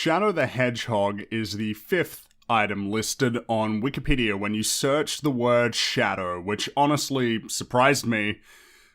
Shadow the Hedgehog is the 5th item listed on Wikipedia when you search the word shadow, which honestly surprised me.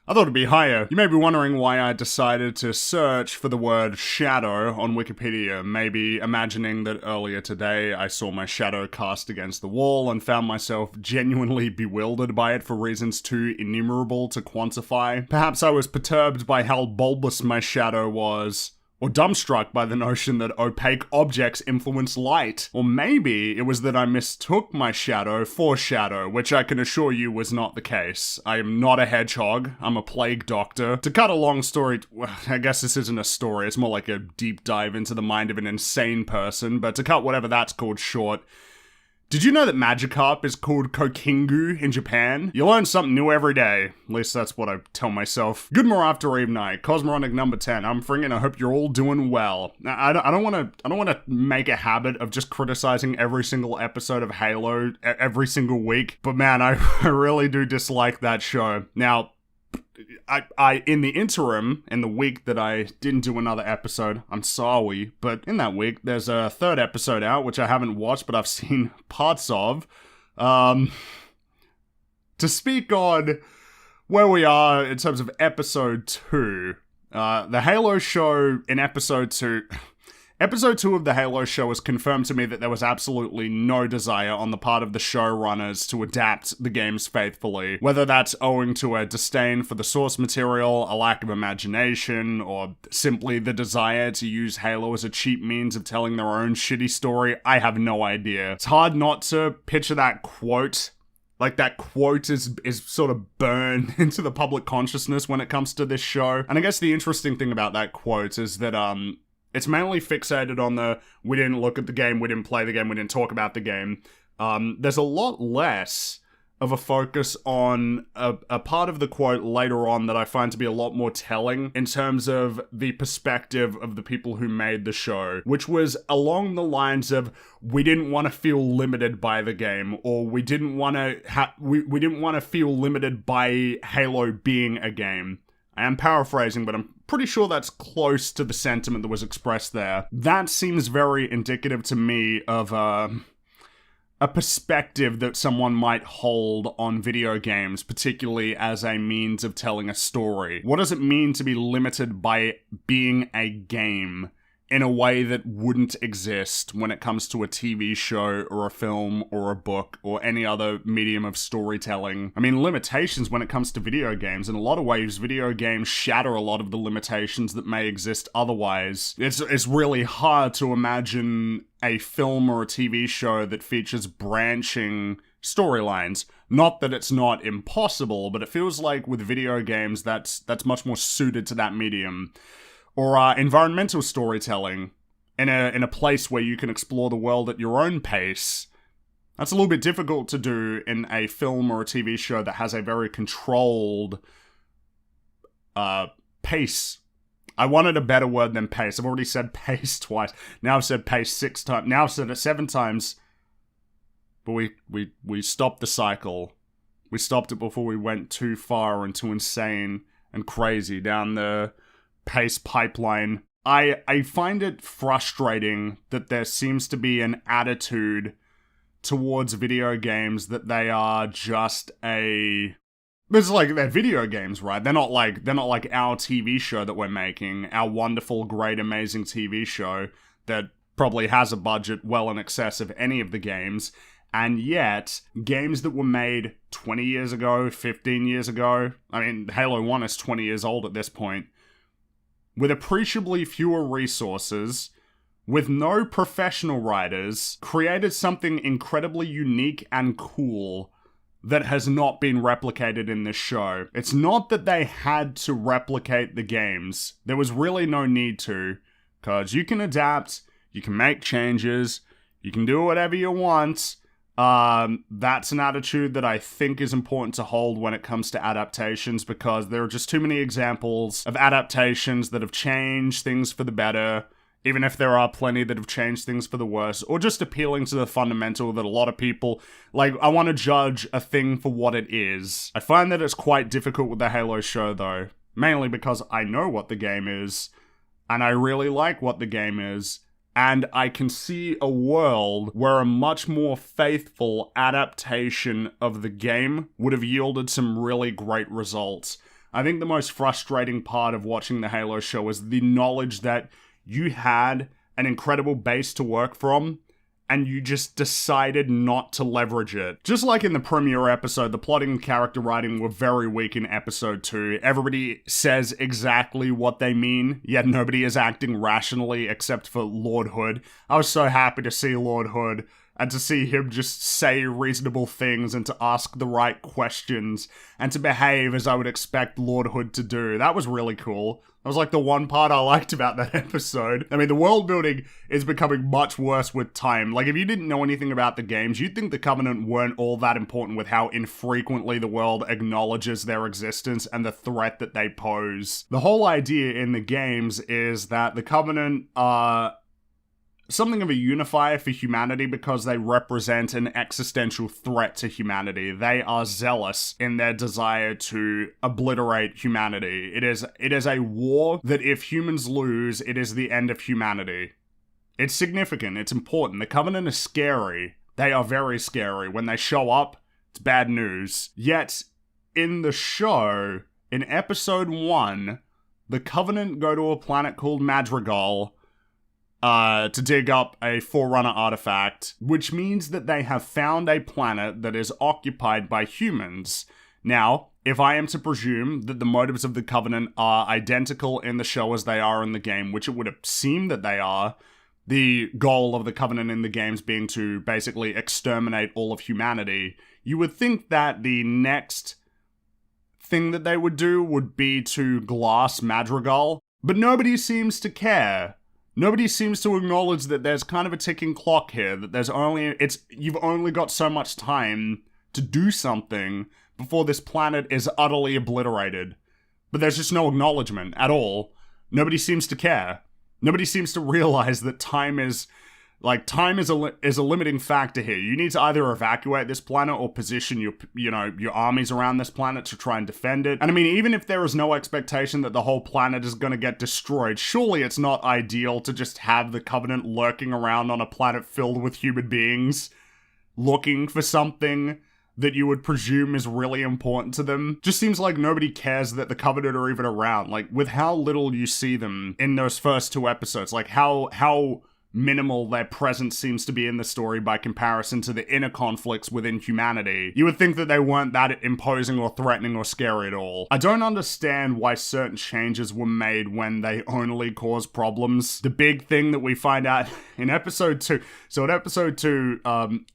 I thought it'd be higher. You may be wondering why I decided to search for the word shadow on Wikipedia, maybe imagining that earlier today I saw my shadow cast against the wall and found myself genuinely bewildered by it for reasons too innumerable to quantify. Perhaps I was perturbed by how bulbous my shadow was, or dumbstruck by the notion that opaque objects influence light. Or maybe it was that I mistook my shadow for shadow, which I can assure you was not the case. I am not a hedgehog, I'm a plague doctor. To cut a long story, well, I guess this isn't a story, it's more like a deep dive into the mind of an insane person, but to cut whatever that's called short, did you know that Magikarp is called Kokingu in Japan? You learn something new every day. At least that's what I tell myself. Good morning, after eve night. Cosmoronic number 10. I'm Fringin'. I hope you're all doing well. I don't want to make a habit of just criticizing every single episode of Halo every single week. But man, I really do dislike that show. Now, I in the interim, in the week that I didn't do another episode, I'm sorry, but in that week, there's a 3rd episode out, which I haven't watched, but I've seen parts of. To speak on where we are in terms of episode 2, the Halo show in episode 2... Episode 2 of the Halo show has confirmed to me that there was absolutely no desire on the part of the showrunners to adapt the games faithfully, whether that's owing to a disdain for the source material, a lack of imagination, or simply the desire to use Halo as a cheap means of telling their own shitty story. I have no idea. It's hard not to picture that quote. Like, that quote is sort of burned into the public consciousness when it comes to this show. And I guess the interesting thing about that quote is that, it's mainly fixated on the, we didn't look at the game, we didn't play the game, we didn't talk about the game. There's a lot less of a focus on a part of the quote later on that I find to be a lot more telling in terms of the perspective of the people who made the show, which was along the lines of, we didn't want to feel limited by the game, or we didn't want to we didn't want to feel limited by Halo being a game. I am paraphrasing, but I'm pretty sure that's close to the sentiment that was expressed there. That seems very indicative to me of a perspective that someone might hold on video games, particularly as a means of telling a story. What does it mean to be limited by being a game in a way that wouldn't exist when it comes to a TV show or a film or a book or any other medium of storytelling? I mean, limitations when it comes to video games. In a lot of ways, video games shatter a lot of the limitations that may exist otherwise. It's really hard to imagine a film or a TV show that features branching storylines. Not that it's not impossible, but it feels like with video games that's much more suited to that medium. Or environmental storytelling in a place where you can explore the world at your own pace. That's a little bit difficult to do in a film or a TV show that has a very controlled pace. I wanted a better word than pace. I've already said pace twice. Now I've said pace 6 times. Now I've said it 7 times. But we stopped the cycle. We stopped it before we went too far and too insane and crazy down the pace pipeline. I find it frustrating that there seems to be an attitude towards video games that they are just it's like, they're video games, right? They're not like our TV show that we're making, our wonderful, great, amazing TV show that probably has a budget well in excess of any of the games. And yet, games that were made 20 years ago, 15 years ago, I mean, Halo 1 is 20 years old at this point, with appreciably fewer resources, with no professional writers, created something incredibly unique and cool that has not been replicated in this show. It's not that they had to replicate the games. There was really no need to, because you can adapt, you can make changes, you can do whatever you want. That's an attitude that I think is important to hold when it comes to adaptations, because there are just too many examples of adaptations that have changed things for the better, even if there are plenty that have changed things for the worse, or just appealing to the fundamental that a lot of people, like, I want to judge a thing for what it is. I find that it's quite difficult with the Halo show, though, mainly because I know what the game is, and I really like what the game is, And I can see a world where a much more faithful adaptation of the game would have yielded some really great results. I think the most frustrating part of watching the Halo show is the knowledge that you had an incredible base to work from, and you just decided not to leverage it. Just like in the premiere episode, the plotting and character writing were very weak in episode 2. Everybody says exactly what they mean, yet nobody is acting rationally except for Lord Hood. I was so happy to see Lord Hood, and to see him just say reasonable things and to ask the right questions and to behave as I would expect Lord Hood to do. That was really cool. That was like the one part I liked about that episode. I mean, the world building is becoming much worse with time. Like, if you didn't know anything about the games, you'd think the Covenant weren't all that important with how infrequently the world acknowledges their existence and the threat that they pose. The whole idea in the games is that the Covenant are something of a unifier for humanity because they represent an existential threat to humanity. They are zealous in their desire to obliterate humanity. It is a war that if humans lose, it is the end of humanity. It's significant, it's important. The Covenant is scary. They are very scary. When they show up, it's bad news. Yet, in the show, in episode 1, the Covenant go to a planet called Madrigal to dig up a Forerunner artifact, which means that they have found a planet that is occupied by humans. Now, if I am to presume that the motives of the Covenant are identical in the show as they are in the game, which it would seem that they are, the goal of the Covenant in the games being to basically exterminate all of humanity, you would think that the next thing that they would do would be to glass Madrigal, but nobody seems to care. Nobody seems to acknowledge that there's kind of a ticking clock here, that you've only got so much time to do something before this planet is utterly obliterated. But there's just no acknowledgement at all. Nobody seems to care. Nobody seems to realize that time is a limiting factor here. You need to either evacuate this planet or position your armies around this planet to try and defend it. And I mean, even if there is no expectation that the whole planet is going to get destroyed, surely it's not ideal to just have the Covenant lurking around on a planet filled with human beings, looking for something that you would presume is really important to them. Just seems like nobody cares that the Covenant are even around. Like, with how little you see them in those first 2 episodes, like how minimal their presence seems to be in the story by comparison to the inner conflicts within humanity, you would think that they weren't that imposing or threatening or scary at all. I don't understand why certain changes were made when they only cause problems. The big thing that we find out in episode 2, so in episode 2,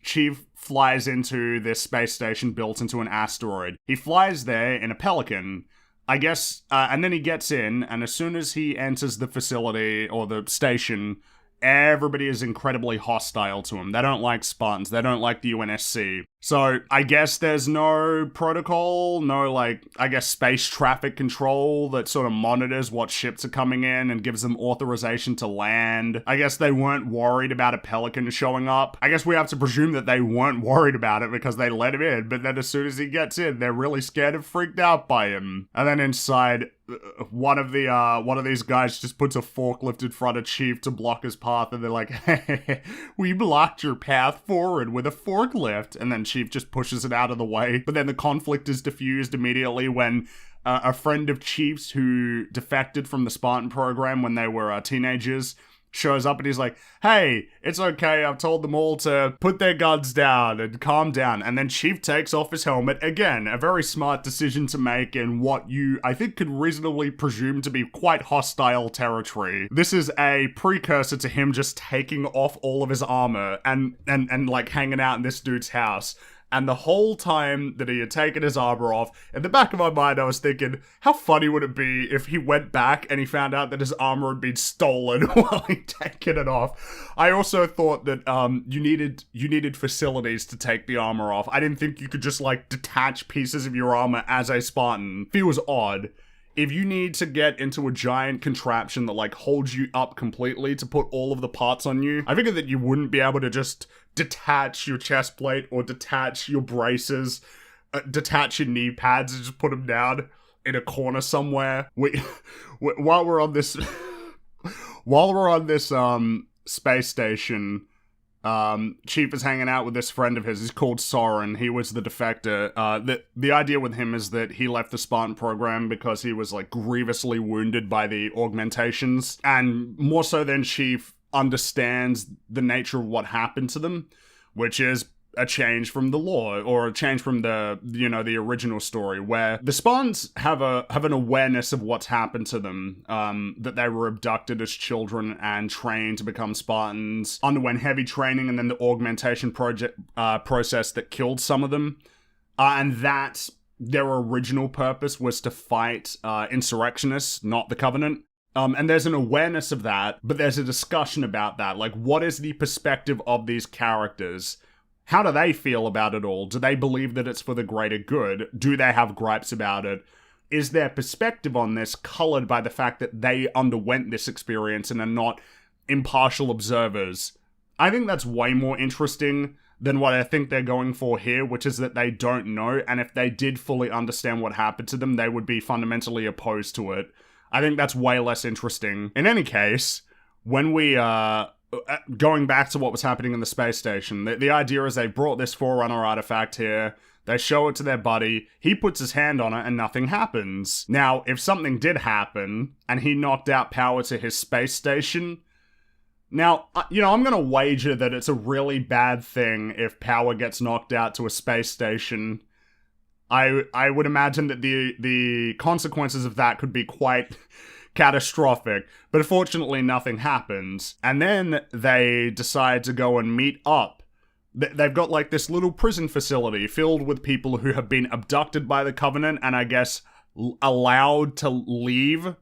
Chief flies into this space station built into an asteroid. He flies there in a Pelican, I guess, and then he gets in, and as soon as he enters the facility or the station, everybody is incredibly hostile to him. They don't like Spartans. They don't like the UNSC. So I guess there's no protocol, no space traffic control that sort of monitors what ships are coming in and gives them authorization to land. I guess they weren't worried about a Pelican showing up. I guess we have to presume that they weren't worried about it because they let him in, but then as soon as he gets in, they're really scared and freaked out by him. And then inside, one of these guys just puts a forklift in front of Chief to block his path, and they're like, "Hey, we blocked your path forward with a forklift." And then Chief just pushes it out of the way. But then the conflict is diffused immediately when a friend of Chief's who defected from the Spartan program when they were teenagers shows up and he's like, "Hey, it's okay, I've told them all to put their guns down and calm down." And then Chief takes off his helmet. Again, a very smart decision to make in what you, I think, could reasonably presume to be quite hostile territory. This is a precursor to him just taking off all of his armor and like hanging out in this dude's house. And the whole time that he had taken his armor off, in the back of my mind I was thinking, how funny would it be if he went back and he found out that his armor had been stolen while he'd taken it off. I also thought that you needed facilities to take the armor off. I didn't think you could just like detach pieces of your armor as a Spartan. Feels odd. If you need to get into a giant contraption that like holds you up completely to put all of the parts on you, I figured that you wouldn't be able to just detach your chest plate or detach your braces, detach your knee pads and just put them down in a corner somewhere. While we're on this space station, Chief is hanging out with this friend of his. He's called Soren. He was the defector. The idea with him is that he left the Spartan program because he was like grievously wounded by the augmentations, and more so than Chief understands the nature of what happened to them, which is a change from the lore, or a change from the, you know, the original story, where the Spartans have an awareness of what's happened to them, that they were abducted as children and trained to become Spartans, underwent heavy training, and then the augmentation process that killed some of them, and that their original purpose was to fight insurrectionists, not the Covenant. And there's an awareness of that, but there's a discussion about that. Like, what is the perspective of these characters? How do they feel about it all? Do they believe that it's for the greater good? Do they have gripes about it? Is their perspective on this colored by the fact that they underwent this experience and are not impartial observers? I think that's way more interesting than what I think they're going for here, which is that they don't know, and if they did fully understand what happened to them, they would be fundamentally opposed to it. I think that's way less interesting. In any case, when we, going back to what was happening in the space station, the idea is they brought this Forerunner artifact here, they show it to their buddy, he puts his hand on it, and nothing happens. Now, if something did happen, and he knocked out power to his space station, now, you know, I'm gonna wager that it's a really bad thing if power gets knocked out to a space station. I would imagine that the consequences of that could be quite catastrophic, but unfortunately nothing happens. And then they decide to go and meet up. They've got like this little prison facility filled with people who have been abducted by the Covenant and I guess allowed to leave.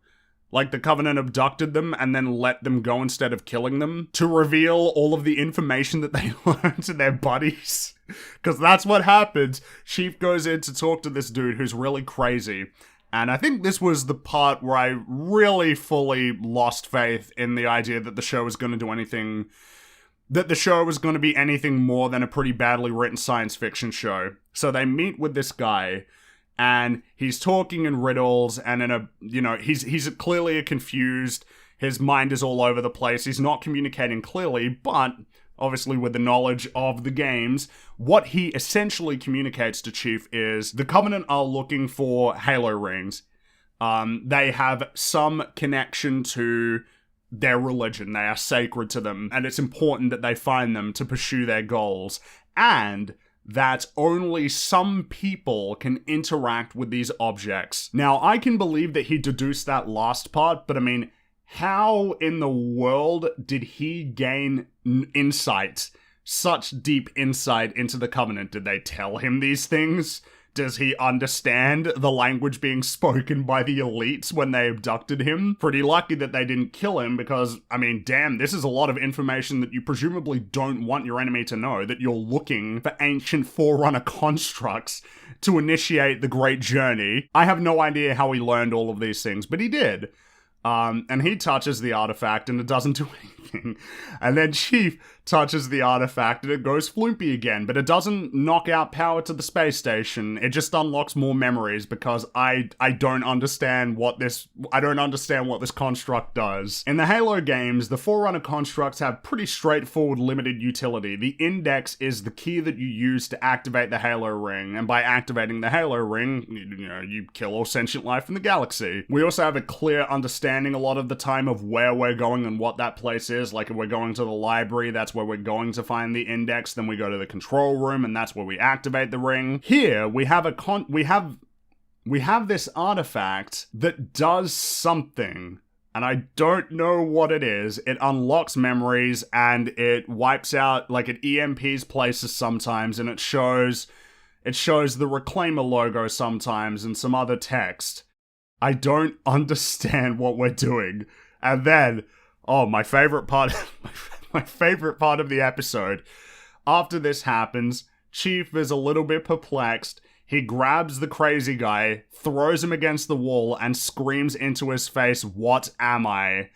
Like the Covenant abducted them and then let them go instead of killing them to reveal all of the information that they learned to their buddies. Because that's what happens. Chief goes in to talk to this dude who's really crazy. And I think this was the part where I really fully lost faith in the idea that the show was going to do anything, that the show was going to be anything more than a pretty badly written science fiction show. So they meet with this guy, and he's talking in riddles, and in a, you know, he's clearly confused, his mind is all over the place, he's not communicating clearly, but obviously with the knowledge of the games, what he essentially communicates to Chief is the Covenant are looking for Halo rings. They have some connection to their religion. They are sacred to them, and it's important that they find them to pursue their goals. And that only some people can interact with these objects. Now, I can believe that he deduced that last part, but I mean, how in the world did he gain insight, such deep insight into the Covenant? Did they tell him these things? Does he understand the language being spoken by the elites when they abducted him? Pretty lucky that they didn't kill him because, I mean, damn, this is a lot of information that you presumably don't want your enemy to know, that you're looking for ancient Forerunner constructs to initiate the Great Journey. I have no idea how he learned all of these things, but he did. And he touches the artifact and it doesn't do anything. And then Chief touches the artifact and it goes floopy again, but it doesn't knock out power to the space station. It just unlocks more memories because I don't understand what this construct does. In the Halo games, the Forerunner constructs have pretty straightforward limited utility. The index is the key that you use to activate the Halo ring, and by activating the Halo ring, you kill all sentient life in the galaxy. We also have a clear understanding a lot of the time of where we're going and what that place is. Like if we're going to the library, that's where we're going to find the index, then we go to the control room and that's where we activate the ring. Here we have this artifact that does something, and I don't know what it is. It unlocks memories and it wipes out, like it EMPs places sometimes, and it shows the Reclaimer logo sometimes and some other text. I don't understand what we're doing. And then, my favorite part of the episode. After this happens, Chief is a little bit perplexed. He grabs the crazy guy, throws him against the wall, and screams into his face, "What am I?"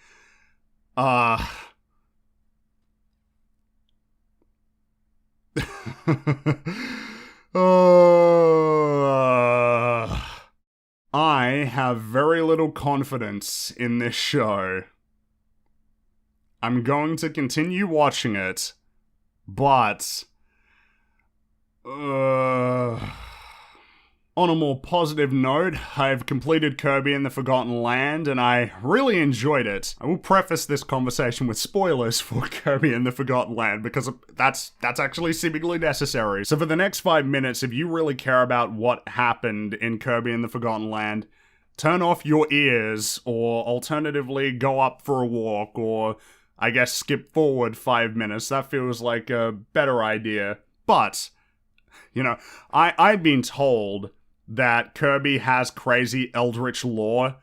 I have very little confidence in this show. I'm going to continue watching it, but on a more positive note, I've completed Kirby and the Forgotten Land, and I really enjoyed it. I will preface this conversation with spoilers for Kirby and the Forgotten Land, because that's actually seemingly necessary. So for the next 5 minutes, if you really care about what happened in Kirby and the Forgotten Land, turn off your ears, or alternatively go up for a walk, or I guess skip forward 5 minutes. That feels like a better idea. But, you know, I've been told that Kirby has crazy eldritch lore,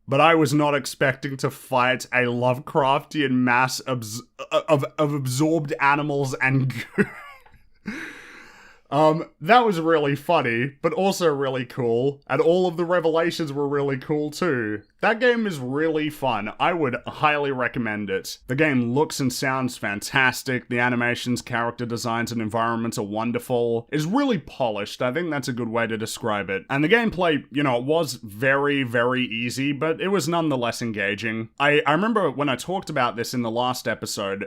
but I was not expecting to fight a Lovecraftian mass of absorbed animals and goo. That was really funny, but also really cool, and all of the revelations were really cool too. That game is really fun. I would highly recommend it. The game looks and sounds fantastic, the animations, character designs, and environments are wonderful. It's really polished, I think that's a good way to describe it. And the gameplay, you know, it was very, very easy, but it was nonetheless engaging. I remember when I talked about this in the last episode,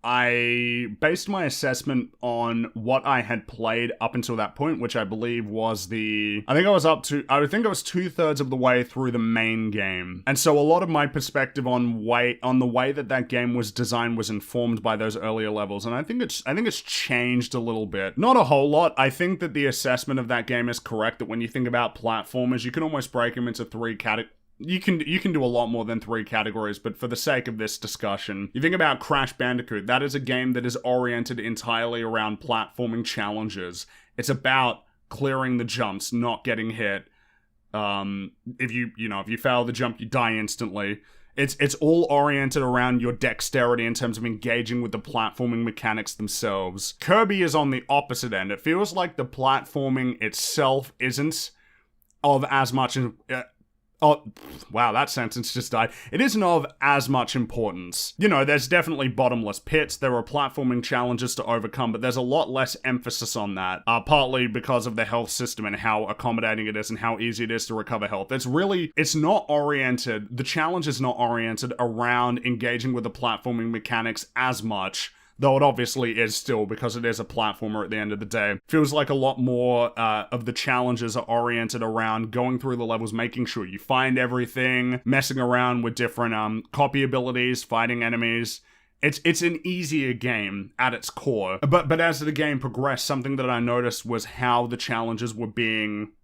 I based my assessment on what I had played up until that point, which I believe was I think I was 2/3 of the way through the main game. And so a lot of my perspective on the way that game was designed was informed by those earlier levels. And I think it's changed a little bit. Not a whole lot. I think that the assessment of that game is correct, that when you think about platformers, you can almost break them into 3 categories. You can do a lot more than 3 categories, but for the sake of this discussion, you think about Crash Bandicoot. That is a game that is oriented entirely around platforming challenges. It's about clearing the jumps, not getting hit. If you fail the jump, you die instantly. It's all oriented around your dexterity in terms of engaging with the platforming mechanics themselves. Kirby is on the opposite end. It feels like the platforming itself isn't of as much. Oh, wow, that sentence just died. It isn't of as much importance. You know, there's definitely bottomless pits, there are platforming challenges to overcome, but there's a lot less emphasis on that, partly because of the health system and how accommodating it is and how easy it is to recover health. The challenge is not oriented around engaging with the platforming mechanics as much, though it obviously is still, because it is a platformer at the end of the day. Feels like a lot more of the challenges are oriented around going through the levels, making sure you find everything, messing around with different copy abilities, fighting enemies. It's an easier game at its core. But as the game progressed, something that I noticed was how the challenges were being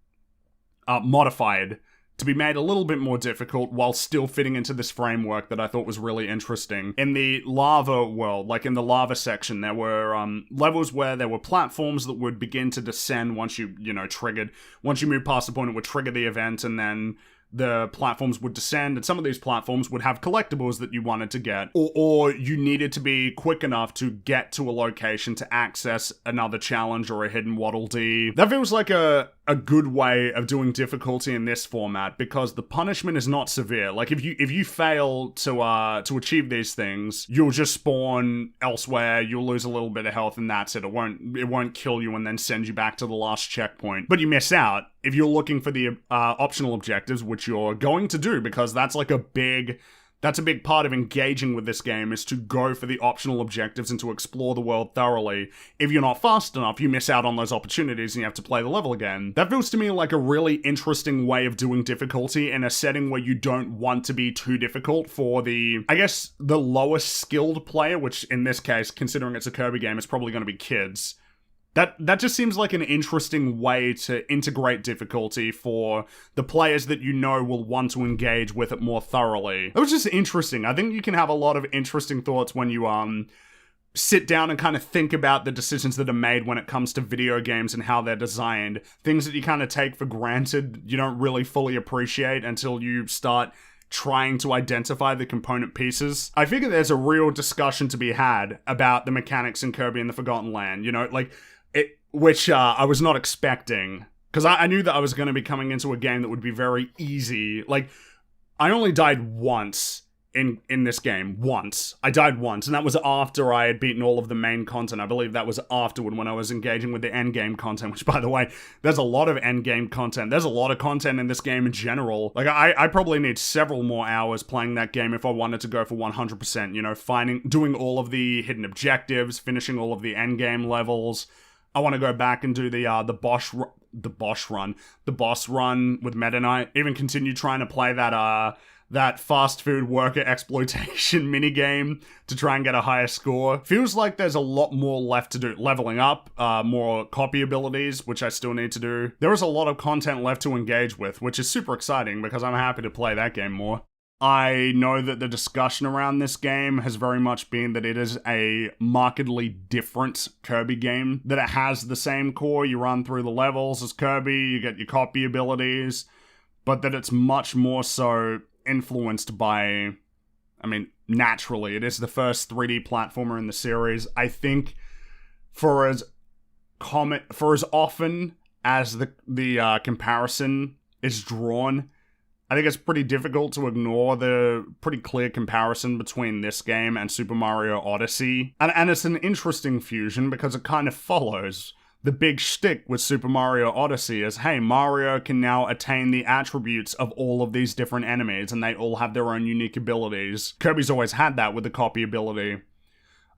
modified to be made a little bit more difficult while still fitting into this framework that I thought was really interesting. In the lava world, like in the lava section, there were levels where there were platforms that would begin to descend once you move past the point, it would trigger the event, and then the platforms would descend, and some of these platforms would have collectibles that you wanted to get, or you needed to be quick enough to get to a location to access another challenge or a hidden Waddle Dee. That feels like a good way of doing difficulty in this format, because the punishment is not severe. Like, if you fail to achieve these things, you'll just spawn elsewhere, you'll lose a little bit of health, and that's it. It won't kill you and then send you back to the last checkpoint. But you miss out if you're looking for the optional objectives, which you're going to do, because that's a big part of engaging with this game, is to go for the optional objectives and to explore the world thoroughly. If you're not fast enough, you miss out on those opportunities and you have to play the level again. That feels to me like a really interesting way of doing difficulty in a setting where you don't want to be too difficult for the lowest skilled player, which in this case, considering it's a Kirby game, is probably going to be kids. That just seems like an interesting way to integrate difficulty for the players that you know will want to engage with it more thoroughly. It was just interesting. I think you can have a lot of interesting thoughts when you sit down and kind of think about the decisions that are made when it comes to video games and how they're designed. Things that you kind of take for granted, you don't really fully appreciate until you start trying to identify the component pieces. I figure there's a real discussion to be had about the mechanics in Kirby and the Forgotten Land, which I was not expecting, because I knew that I was going to be coming into a game that would be very easy. Like, I only died once in this game once. I died once, and that was after I had beaten all of the main content. I believe that was afterward when I was engaging with the endgame content, which, by the way, there's a lot of endgame content. There's a lot of content in this game in general. Like, I probably need several more hours playing that game if I wanted to go for 100%, you know, doing all of the hidden objectives, finishing all of the endgame levels. I want to go back and do the boss run with Meta Knight. Even continue trying to play that fast food worker exploitation minigame to try and get a higher score. Feels like there's a lot more left to do. Leveling up, more copy abilities, which I still need to do. There is a lot of content left to engage with, which is super exciting because I'm happy to play that game more. I know that the discussion around this game has very much been that it is a markedly different Kirby game, that it has the same core, you run through the levels as Kirby, you get your copy abilities, but that it's much more so influenced by, I mean, naturally, it is the first 3D platformer in the series. I think for as often as the comparison is drawn, I think it's pretty difficult to ignore the pretty clear comparison between this game and Super Mario Odyssey. And it's an interesting fusion because it kind of follows the big shtick with Super Mario Odyssey is, hey, Mario can now attain the attributes of all of these different enemies, and they all have their own unique abilities. Kirby's always had that with the copy ability.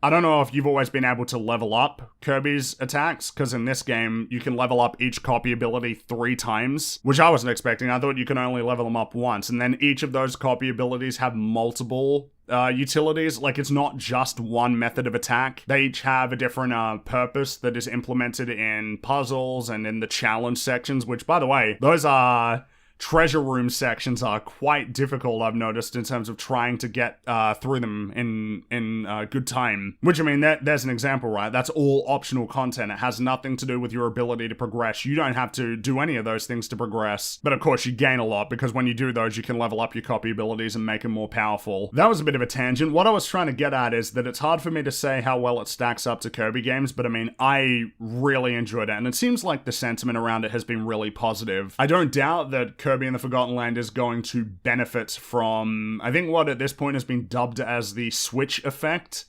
I don't know if you've always been able to level up Kirby's attacks, because in this game, you can level up each copy ability 3 times, which I wasn't expecting. I thought you can only level them up once, and then each of those copy abilities have multiple utilities. Like, it's not just one method of attack. They each have a different purpose that is implemented in puzzles and in the challenge sections, which, by the way, those are treasure room sections are quite difficult, I've noticed, in terms of trying to get through them in good time. Which, I mean, there's an example, right? That's all optional content. It has nothing to do with your ability to progress. You don't have to do any of those things to progress. But of course, you gain a lot, because when you do those, you can level up your copy abilities and make them more powerful. That was a bit of a tangent. What I was trying to get at is that it's hard for me to say how well it stacks up to Kirby games, but I mean, I really enjoyed it, and it seems like the sentiment around it has been really positive. I don't doubt that Kirby and the Forgotten Land is going to benefit from, I think, what at this point has been dubbed as the Switch effect.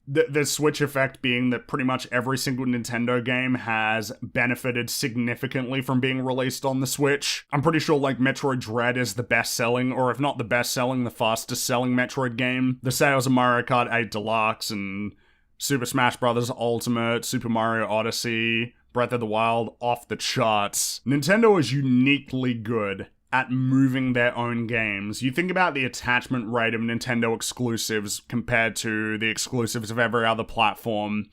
The Switch effect being that pretty much every single Nintendo game has benefited significantly from being released on the Switch. I'm pretty sure, like, Metroid Dread is the best-selling, or if not the best-selling, the fastest-selling Metroid game. The sales of Mario Kart 8 Deluxe and Super Smash Bros. Ultimate, Super Mario Odyssey, Breath of the Wild, off the charts. Nintendo is uniquely good at moving their own games. You think about the attachment rate of Nintendo exclusives compared to the exclusives of every other platform.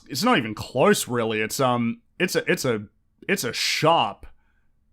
It's not even close, really. It's a sharp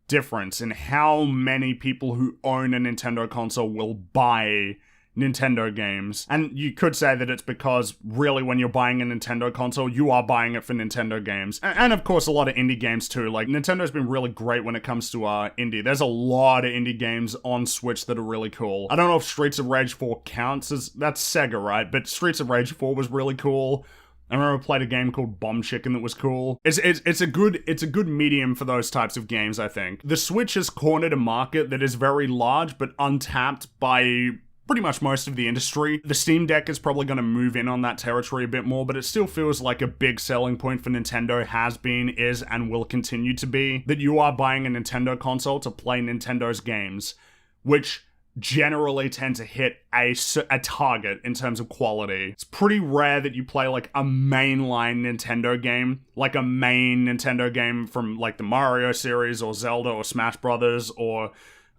difference in how many people who own a Nintendo console will buy Nintendo games. And you could say that it's because, really, when you're buying a Nintendo console, you are buying it for Nintendo games. And of course, a lot of indie games too. Like, Nintendo's been really great when it comes to indie. There's a lot of indie games on Switch that are really cool. I don't know if Streets of Rage 4 counts as... That's Sega, right? But Streets of Rage 4 was really cool. I remember I played a game called Bomb Chicken that was cool. It's a good medium for those types of games, I think. The Switch has cornered a market that is very large but untapped by pretty much most of the industry. The Steam Deck is probably going to move in on that territory a bit more, but it still feels like a big selling point for Nintendo has been, is, and will continue to be, that you are buying a Nintendo console to play Nintendo's games, which generally tend to hit a target in terms of quality. It's pretty rare that you play, like, a mainline Nintendo game, like a main Nintendo game from, like, the Mario series, or Zelda, or Smash Brothers, or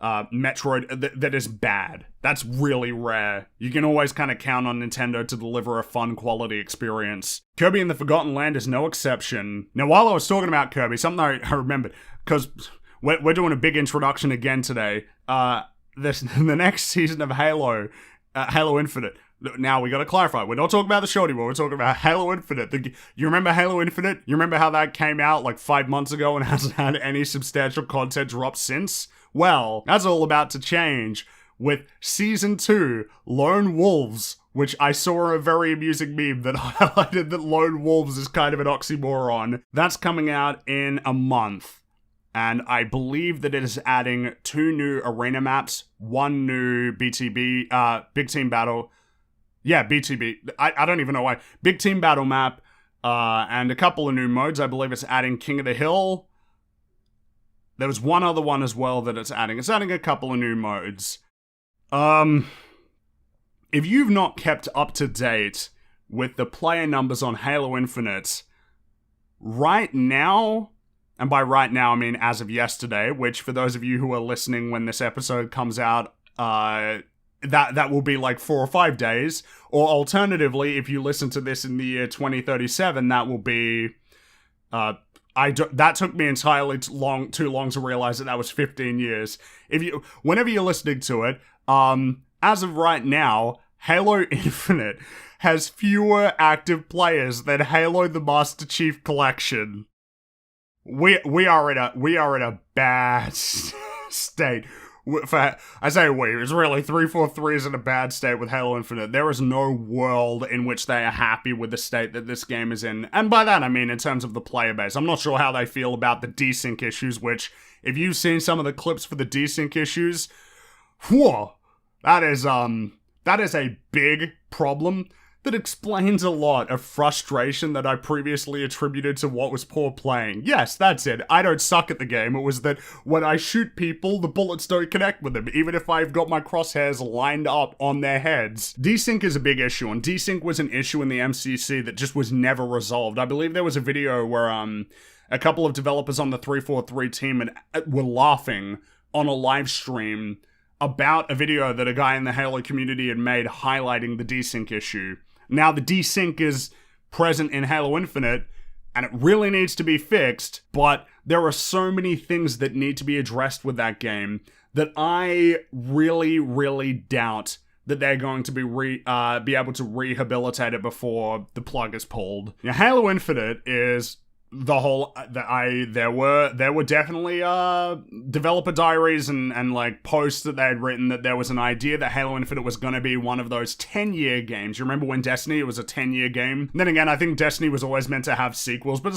Metroid, that is bad. That's really rare. You can always kind of count on Nintendo to deliver a fun quality experience. Kirby and the Forgotten Land is no exception. Now, while I was talking about Kirby, something I remembered, because we're doing a big introduction again today. The next season of Halo Infinite. Now, we gotta clarify, we're not talking about the show anymore, we're talking about Halo Infinite. You remember Halo Infinite? You remember how that came out like 5 months ago and hasn't had any substantial content drop since? Well, that's all about to change with Season 2, Lone Wolves, which I saw a very amusing meme that highlighted that Lone Wolves is kind of an oxymoron. That's coming out in a month. and I believe that it is adding 2 new arena maps, 1 new BTB, Big Team Battle, yeah, BTB, I don't even know why, Big Team Battle map, and a couple of new modes. I believe it's adding King of the Hill. There was one other one as well that it's adding. It's adding a couple of new modes. If you've not kept up to date with the player numbers on Halo Infinite, right now, and by right now I mean as of yesterday, which for those of you who are listening when this episode comes out, that will be like 4 or 5 days, or alternatively, if you listen to this in the year 2037, that will be, that took me entirely too long to realize that was 15 years. Whenever you're listening to it, as of right now, Halo Infinite has fewer active players than Halo the Master Chief Collection. We are in a bad state. I say it's really 343 is in a bad state with Halo Infinite. There is no world in which they are happy with the state that this game is in. And by that I mean in terms of the player base. I'm not sure how they feel about the desync issues, which, if you've seen some of the clips for the desync issues, whoa, that is a big problem that explains a lot of frustration that I previously attributed to what was poor playing. Yes, that's it. I don't suck at the game. It was that when I shoot people, the bullets don't connect with them, even if I've got my crosshairs lined up on their heads. Desync is a big issue, and desync was an issue in the MCC that just was never resolved. I believe there was a video where a couple of developers on the 343 team were laughing on a live stream about a video that a guy in the Halo community had made highlighting the desync issue. Now, the desync is present in Halo Infinite, and it really needs to be fixed, but there are so many things that need to be addressed with that game that I really, really doubt that they're going to be able to rehabilitate it before the plug is pulled. Now, Halo Infinite is the whole, there were definitely developer diaries and like posts that they had written that there was an idea that Halo Infinite was going to be one of those 10-year games. You remember when Destiny, it was a 10-year game? And then again, I think Destiny was always meant to have sequels, but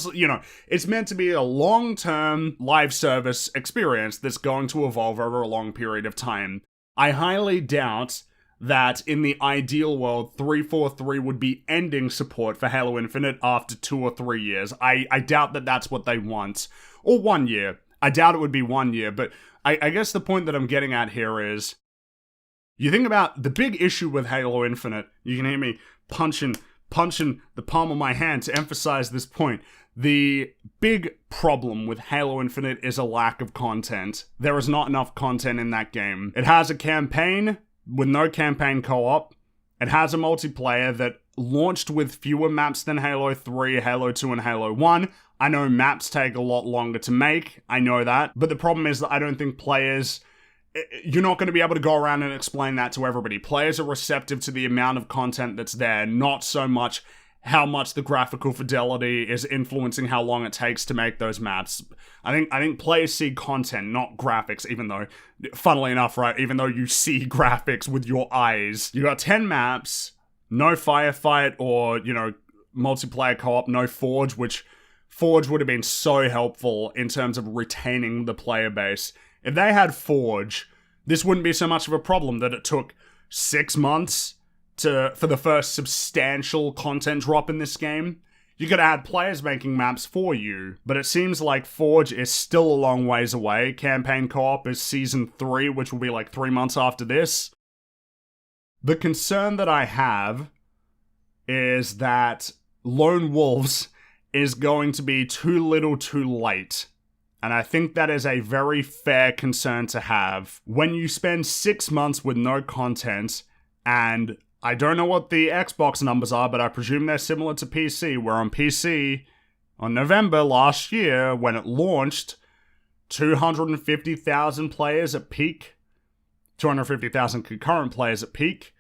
it's meant to be a long-term live service experience that's going to evolve over a long period of time. I highly doubt that in the ideal world, 343 would be ending support for Halo Infinite after 2 or 3 years. I doubt that that's what they want. Or 1 year. I doubt it would be 1 year, but I guess the point that I'm getting at here is, you think about the big issue with Halo Infinite. You can hear me punching the palm of my hand to emphasize this point. The big problem with Halo Infinite is a lack of content. There is not enough content in that game. It has a campaign with no campaign co-op. It has a multiplayer that launched with fewer maps than Halo 3, Halo 2, and Halo 1. I know maps take a lot longer to make, I know that, but the problem is that I don't think you're not going to be able to go around and explain that to everybody. Players are receptive to the amount of content that's there, not so much how much the graphical fidelity is influencing how long it takes to make those maps. I think players see content, not graphics, even though, funnily enough, right, even though you see graphics with your eyes. You got 10 maps, no firefight or, multiplayer co-op, no Forge, which Forge would have been so helpful in terms of retaining the player base. If they had Forge, this wouldn't be so much of a problem that it took 6 months for the first substantial content drop in this game. You could add players making maps for you, but it seems like Forge is still a long ways away. Campaign co-op is Season 3, which will be like 3 months after this. The concern that I have is that Lone Wolves is going to be too little too late. And I think that is a very fair concern to have. When you spend 6 months with no content, and I don't know what the Xbox numbers are, but I presume they're similar to PC, where on PC, on November last year, when it launched, 250,000 players at peak, 250,000 concurrent players at peak,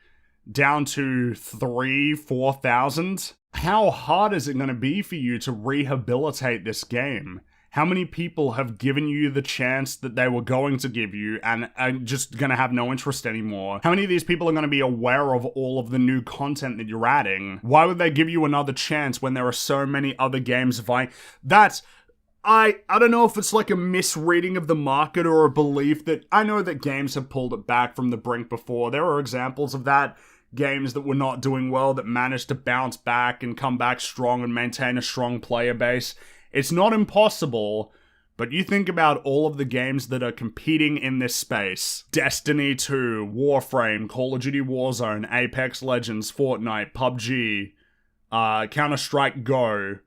down to 4,000. How hard is it going to be for you to rehabilitate this game? How many people have given you the chance that they were going to give you and are just going to have no interest anymore? How many of these people are going to be aware of all of the new content that you're adding? Why would they give you another chance when there are so many other games vying? I don't know if it's like a misreading of the market or a belief that, I know that games have pulled it back from the brink before. There are examples of that. Games that were not doing well that managed to bounce back and come back strong and maintain a strong player base. It's not impossible, but you think about all of the games that are competing in this space. Destiny 2, Warframe, Call of Duty Warzone, Apex Legends, Fortnite, PUBG, Counter-Strike Go.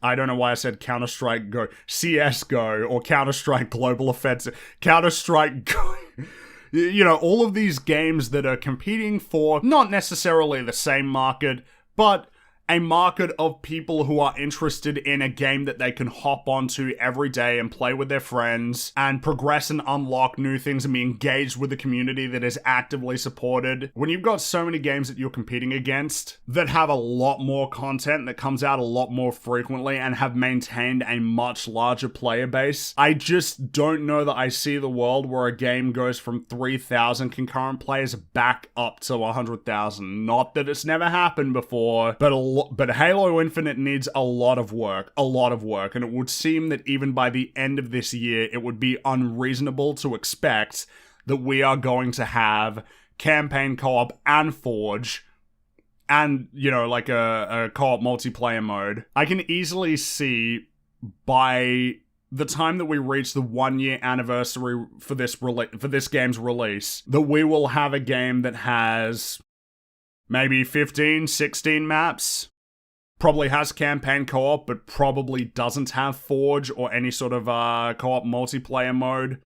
I don't know why I said Counter-Strike Go. CSGO or Counter-Strike Global Offensive. Counter-Strike Go. You know, all of these games that are competing for not necessarily the same market, but a market of people who are interested in a game that they can hop onto every day and play with their friends and progress and unlock new things and be engaged with the community that is actively supported. When you've got so many games that you're competing against that have a lot more content that comes out a lot more frequently and have maintained a much larger player base, I just don't know that I see the world where a game goes from 3,000 concurrent players back up to 100,000. Not that it's never happened before, but Halo Infinite needs a lot of work, and it would seem that even by the end of this year, it would be unreasonable to expect that we are going to have campaign co-op and Forge, and, you know, like a co-op multiplayer mode. I can easily see by the time that we reach the 1 year anniversary for this game's release, that we will have a game that has maybe 15, 16 maps, probably has campaign co-op, but probably doesn't have Forge or any sort of co-op multiplayer mode,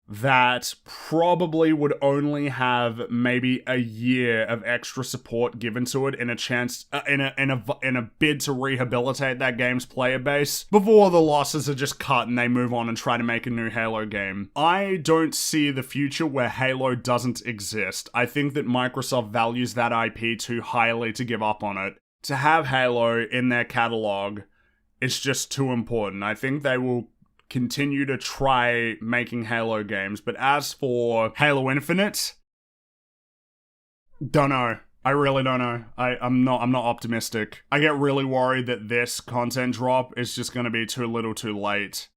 that probably would only have maybe a year of extra support given to it in a chance, in a bid to rehabilitate that game's player base before the losses are just cut and they move on and try to make a new Halo game. I don't see the future where Halo doesn't exist. I think that Microsoft values that IP too highly to give up on it. To have Halo in their catalog, it's just too important. I think they will continue to try making Halo games, but as for Halo Infinite, don't know. I really don't know. I'm not optimistic. I get really worried that this content drop is just gonna be too little too late.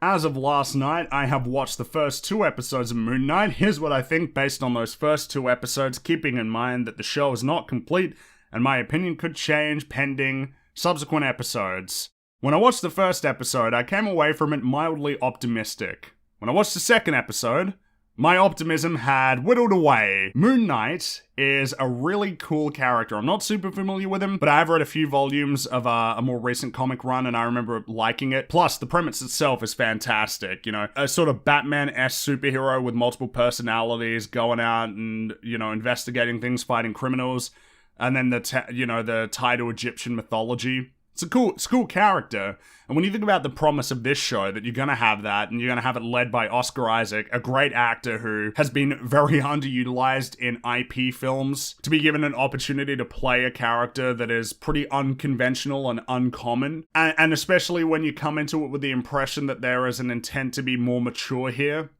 As of last night, I have watched the first 2 episodes of Moon Knight. Here's what I think based on those first 2 episodes, keeping in mind that the show is not complete and my opinion could change pending subsequent episodes. When I watched the first episode, I came away from it mildly optimistic. When I watched the second episode, my optimism had whittled away. Moon Knight is a really cool character. I'm not super familiar with him, but I have read a few volumes of a more recent comic run, and I remember liking it. Plus, the premise itself is fantastic. You know, a sort of Batman-esque superhero with multiple personalities, going out and, you know, investigating things, fighting criminals, and then the tie to Egyptian mythology. It's a cool character. And when you think about the promise of this show, that you're going to have that, and you're going to have it led by Oscar Isaac, a great actor who has been very underutilized in IP films, to be given an opportunity to play a character that is pretty unconventional and uncommon. And especially when you come into it with the impression that there is an intent to be more mature here,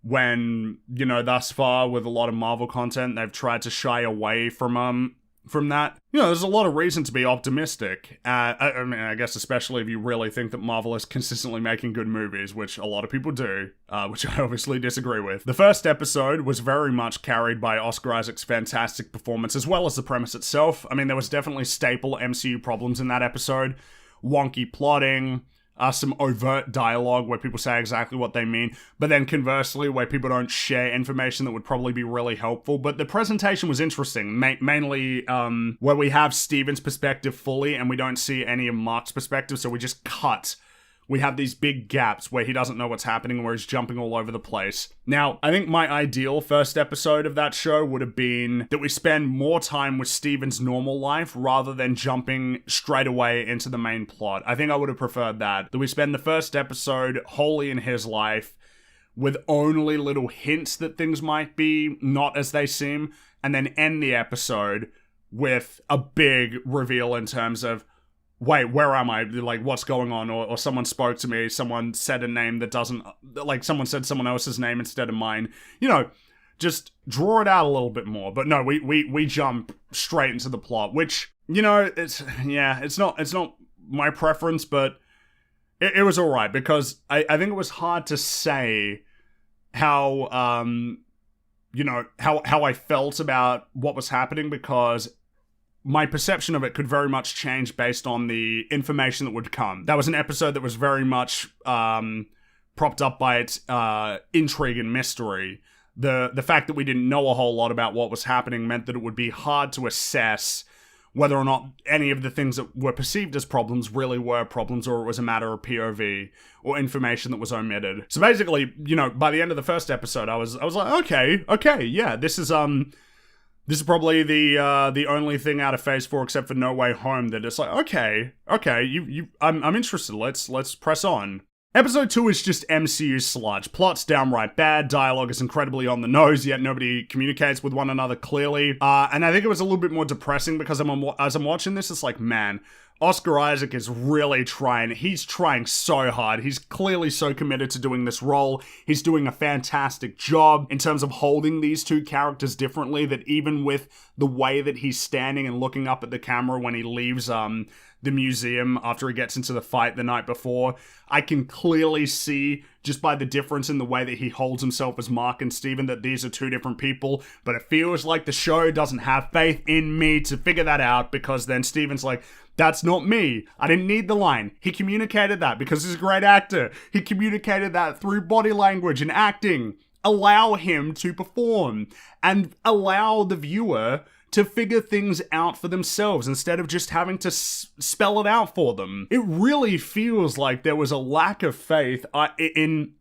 when, you know, thus far with a lot of Marvel content, they've tried to shy away from that. You know, there's a lot of reason to be optimistic. I mean, I guess especially if you really think that Marvel is consistently making good movies, which a lot of people do, which I obviously disagree with. The first episode was very much carried by Oscar Isaac's fantastic performance, as well as the premise itself. I mean, there was definitely staple MCU problems in that episode. Wonky plotting, some overt dialogue where people say exactly what they mean, but then conversely, where people don't share information that would probably be really helpful. But the presentation was interesting, mainly where we have Steven's perspective fully and we don't see any of Mark's perspective, so we just cut. We have these big gaps where he doesn't know what's happening, where he's jumping all over the place. Now, I think my ideal first episode of that show would have been that we spend more time with Steven's normal life rather than jumping straight away into the main plot. I think I would have preferred that we spend the first episode wholly in his life, with only little hints that things might be not as they seem, and then end the episode with a big reveal in terms of, wait, where am I? Like, what's going on? Or someone spoke to me, someone said a name that doesn't, like, someone said someone else's name instead of mine. You know, just draw it out a little bit more. But no, we jump straight into the plot, which, you know, it's not my preference, but it was alright, because I think it was hard to say how, how I felt about what was happening, because my perception of it could very much change based on the information that would come. That was an episode that was very much propped up by its intrigue and mystery. The fact that we didn't know a whole lot about what was happening meant that it would be hard to assess whether or not any of the things that were perceived as problems really were problems, or it was a matter of POV or information that was omitted. So basically, by the end of the first episode, I was like, okay, yeah, this is probably the only thing out of Phase 4 except for No Way Home that it's like, okay, I'm interested. Let's press on. Episode 2 is just MCU sludge. Plot's downright bad, dialogue is incredibly on the nose, yet nobody communicates with one another clearly. And I think it was a little bit more depressing because as I'm watching this, it's like, man, Oscar Isaac is really trying. He's trying so hard. He's clearly so committed to doing this role. He's doing a fantastic job in terms of holding these two characters differently, that even with the way that he's standing and looking up at the camera when he leaves the museum after he gets into the fight the night before, I can clearly see, just by the difference in the way that he holds himself as Mark and Steven, that these are two different people. But it feels like the show doesn't have faith in me to figure that out, because then Steven's like, that's not me. I didn't need the line. He communicated that because he's a great actor. He communicated that through body language and acting. Allow him to perform and allow the viewer to figure things out for themselves instead of just having to spell it out for them. It really feels like there was a lack of faith in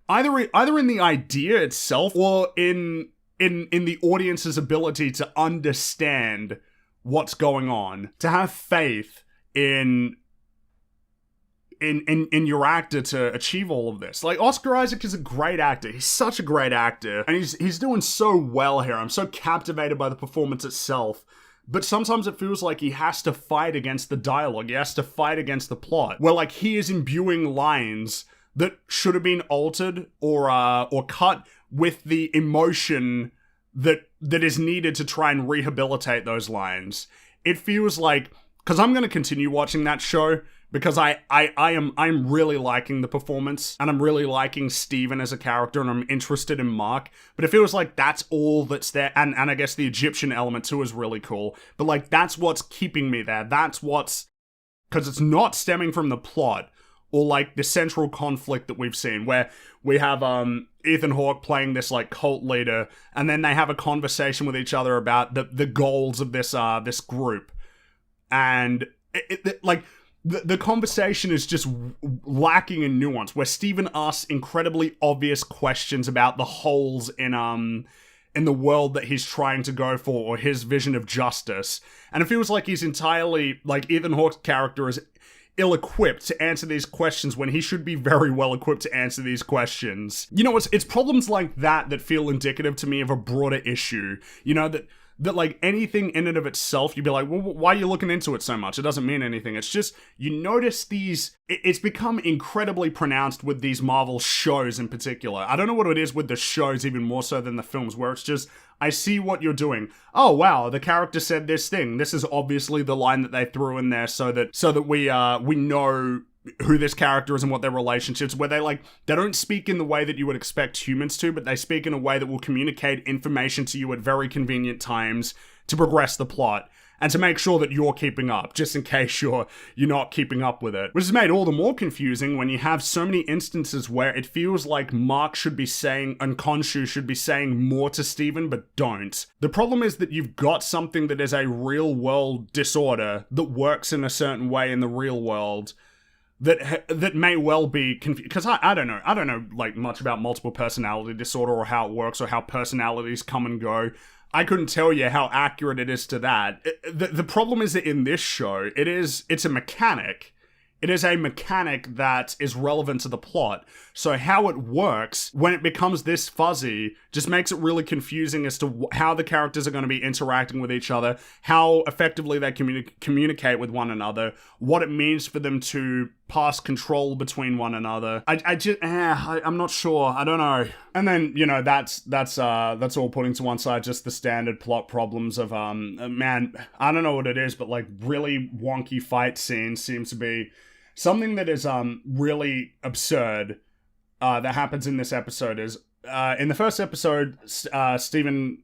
either in the idea itself or in the audience's ability to understand what's going on, to have faith in your actor to achieve all of this. Like, Oscar Isaac is a great actor. He's such a great actor, and he's doing so well here. I'm so captivated by the performance itself. But sometimes it feels like he has to fight against the dialogue. He has to fight against the plot, where like he is imbuing lines that should have been altered or cut with the emotion that is needed to try and rehabilitate those lines. It feels like, because I'm going to continue watching that show, because I'm really liking the performance, and I'm really liking Steven as a character, and I'm interested in Mark, but it feels like that's all that's there, and I guess the Egyptian element too is really cool, but like that's what's keeping me there. That's what's, because it's not stemming from the plot, or like the central conflict that we've seen, where we have Ethan Hawke playing this like cult leader, and then they have a conversation with each other about the goals of this group, and the conversation is just lacking in nuance, where Steven asks incredibly obvious questions about the holes in the world that he's trying to go for, or his vision of justice, and it feels like he's entirely, like, Ethan Hawke's character is ill-equipped to answer these questions when he should be very well equipped to answer these questions. It's problems like that feel indicative to me of a broader issue. That like anything in and of itself, you'd be like, well, why are you looking into it so much? It doesn't mean anything. It's just, you notice it's become incredibly pronounced with these Marvel shows in particular. I don't know what it is with the shows even more so than the films, where it's just, I see what you're doing. Oh wow, the character said this thing. This is obviously the line that they threw in there so that we know who this character is and what their relationships, where they don't speak in the way that you would expect humans to, but they speak in a way that will communicate information to you at very convenient times to progress the plot and to make sure that you're keeping up, just in case you're not keeping up with it. Which is made all the more confusing when you have so many instances where it feels like Mark should be saying, and Khonshu should be saying more to Steven, but don't. The problem is that you've got something that is a real world disorder that works in a certain way in the real world, that may well be because I don't know like much about multiple personality disorder or how it works or how personalities come and go. I couldn't tell you how accurate it is to that. The problem is that in this show, it's a mechanic. It is a mechanic that is relevant to the plot. So how it works, when it becomes this fuzzy, just makes it really confusing as to how the characters are going to be interacting with each other, how effectively they communicate with one another, what it means for them to pass control between one another. I'm not sure. I don't know. And then, that's all putting to one side just the standard plot problems of, man, I don't know what it is, but like really wonky fight scenes seems to be something that is, really absurd, that happens in this episode is, in the first episode, Stephen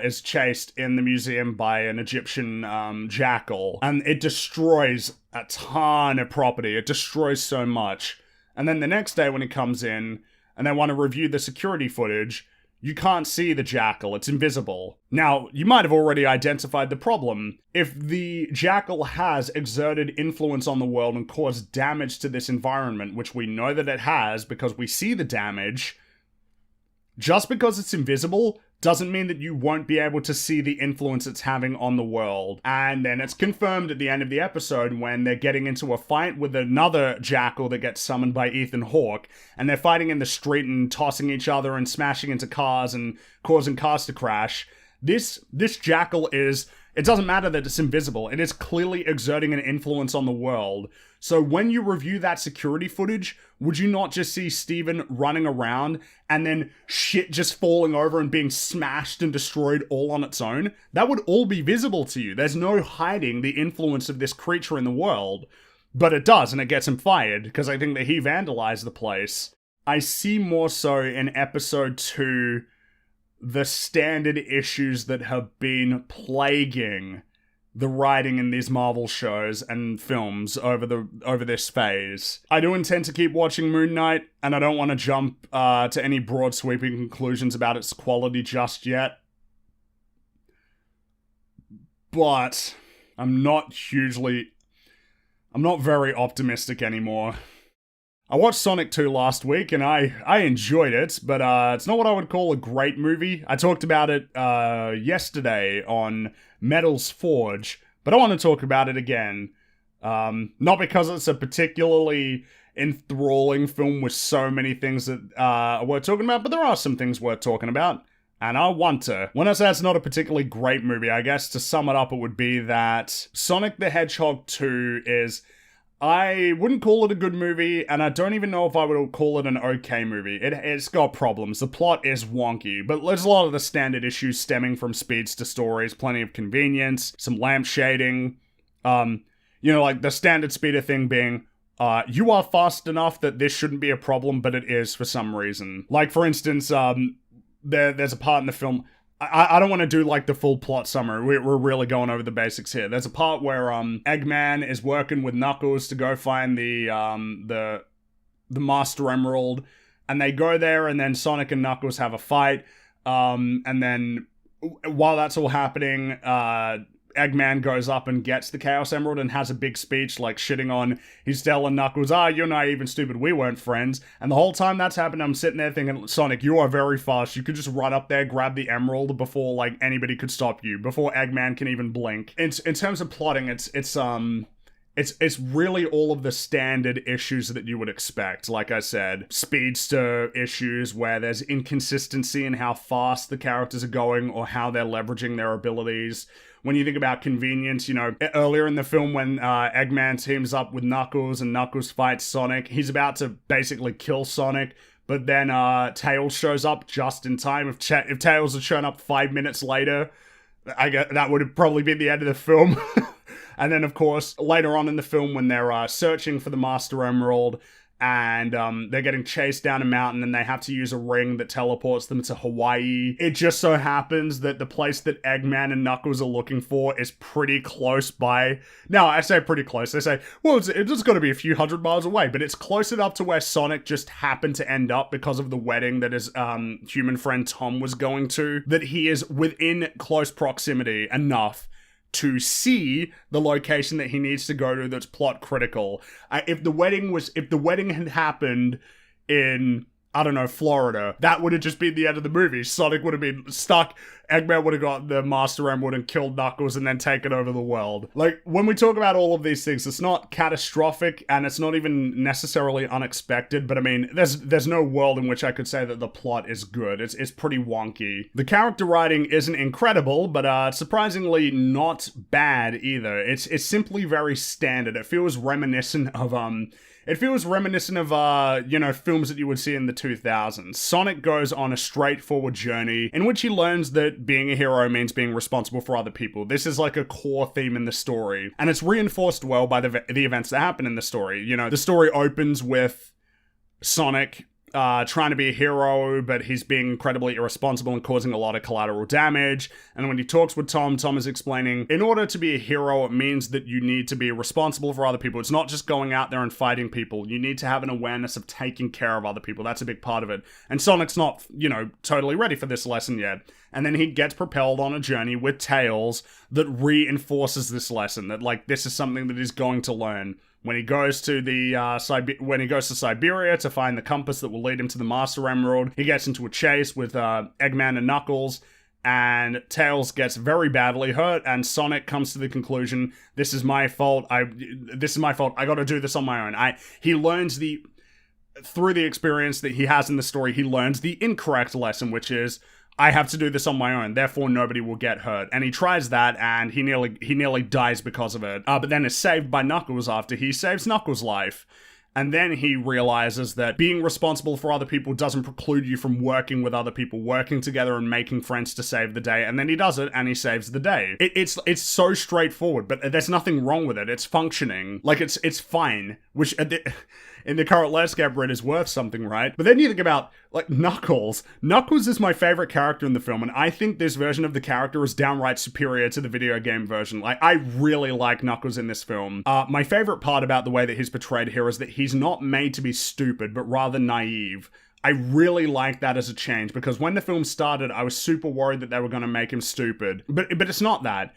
is chased in the museum by an Egyptian jackal, and it destroys a ton of property. It destroys so much. And then the next day when he comes in, and they want to review the security footage, you can't see the jackal. It's invisible. Now, you might have already identified the problem. If the jackal has exerted influence on the world and caused damage to this environment, which we know that it has because we see the damage, just because it's invisible doesn't mean that you won't be able to see the influence it's having on the world. And then it's confirmed at the end of the episode when they're getting into a fight with another jackal that gets summoned by Ethan Hawke, and they're fighting in the street and tossing each other and smashing into cars and causing cars to crash. This jackal is... It doesn't matter that it's invisible. It is clearly exerting an influence on the world. So when you review that security footage, would you not just see Steven running around and then shit just falling over and being smashed and destroyed all on its own? That would all be visible to you. There's no hiding the influence of this creature in the world. But it does, and it gets him fired, because I think that he vandalized the place. I see more so in episode 2... the standard issues that have been plaguing the writing in these Marvel shows and films over this phase. I do intend to keep watching Moon Knight, and I don't want to jump to any broad sweeping conclusions about its quality just yet. But I'm not very optimistic anymore. I watched Sonic 2 last week, and I enjoyed it, but it's not what I would call a great movie. I talked about it yesterday on Metal's Forge, but I want to talk about it again. Not because it's a particularly enthralling film with so many things that are worth talking about, but there are some things worth talking about, and I want to. When I say it's not a particularly great movie, I guess to sum it up, it would be that Sonic the Hedgehog 2 is... I wouldn't call it a good movie, and I don't even know if I would call it an okay movie. It's got problems. The plot is wonky, but there's a lot of the standard issues stemming from speedster stories, plenty of convenience, some lamp shading, like the standard speeder thing being, you are fast enough that this shouldn't be a problem, but it is for some reason. Like, for instance, there's a part in the film... I don't want to do, like, the full plot summary. We're really going over the basics here. There's a part where, Eggman is working with Knuckles to go find the Master Emerald, and they go there, and then Sonic and Knuckles have a fight, and then, while that's all happening, Eggman goes up and gets the Chaos Emerald and has a big speech, like, shitting on, he's telling Knuckles, you're naive and stupid, we weren't friends. And the whole time that's happening, I'm sitting there thinking, Sonic, you are very fast, you could just run up there, grab the emerald before, like, anybody could stop you, before Eggman can even blink. In terms of plotting, it's really all of the standard issues that you would expect. Like I said, speedster issues where there's inconsistency in how fast the characters are going or how they're leveraging their abilities. When you think about convenience, earlier in the film when Eggman teams up with Knuckles and Knuckles fights Sonic, he's about to basically kill Sonic, but then Tails shows up just in time. If Tails had shown up 5 minutes later, I guess that would have probably been the end of the film. And then, of course, later on in the film when they're searching for the Master Emerald, and they're getting chased down a mountain and they have to use a ring that teleports them to Hawaii. It just so happens that the place that Eggman and Knuckles are looking for is pretty close by. Now, I say pretty close. They say, well, it's got to be a few hundred miles away, but it's close enough to where Sonic just happened to end up because of the wedding that his human friend Tom was going to, that he is within close proximity enough to see the location that he needs to go to that's plot critical. If the wedding had happened in, I don't know, Florida, that would have just been the end of the movie. Sonic would have been stuck. Eggman would have got the Master Emerald and killed Knuckles and then taken over the world. Like, when we talk about all of these things, it's not catastrophic and it's not even necessarily unexpected, but I mean, there's no world in which I could say that the plot is good. It's pretty wonky. The character writing isn't incredible, but surprisingly not bad either. It's simply very standard. It feels reminiscent of films that you would see in the 2000s. Sonic goes on a straightforward journey in which he learns that being a hero means being responsible for other people. This is like a core theme in the story, and it's reinforced well by the events that happen in the story. You know, the story opens with Sonic trying to be a hero, but he's being incredibly irresponsible and causing a lot of collateral damage. And when he talks with Tom is explaining, in order to be a hero, it means that you need to be responsible for other people. It's not just going out there and fighting people. You need to have an awareness of taking care of other people. That's a big part of it. And Sonic's not, totally ready for this lesson yet. And then he gets propelled on a journey with Tails that reinforces this lesson, that, like, this is something that he's going to learn. When he goes to Siberia to find the compass that will lead him to the Master Emerald, he gets into a chase with Eggman and Knuckles, and Tails gets very badly hurt, and Sonic comes to the conclusion, this is my fault, I gotta do this on my own. He learns through the experience that he has in the story, he learns the incorrect lesson, which is, I have to do this on my own, therefore nobody will get hurt. And he tries that, and he nearly dies because of it. But then is saved by Knuckles after he saves Knuckles' life. And then he realizes that being responsible for other people doesn't preclude you from working with other people, working together and making friends to save the day. And then he does it, and he saves the day. It's so straightforward, but there's nothing wrong with it. It's functioning. Like, it's fine. Which, in the current landscape, it is worth something, right? But then you think about, like, Knuckles. Knuckles is my favorite character in the film, and I think this version of the character is downright superior to the video game version. Like, I really like Knuckles in this film. My favorite part about the way that he's portrayed here is that he's not made to be stupid, but rather naive. I really like that as a change, because when the film started, I was super worried that they were going to make him stupid. But it's not that.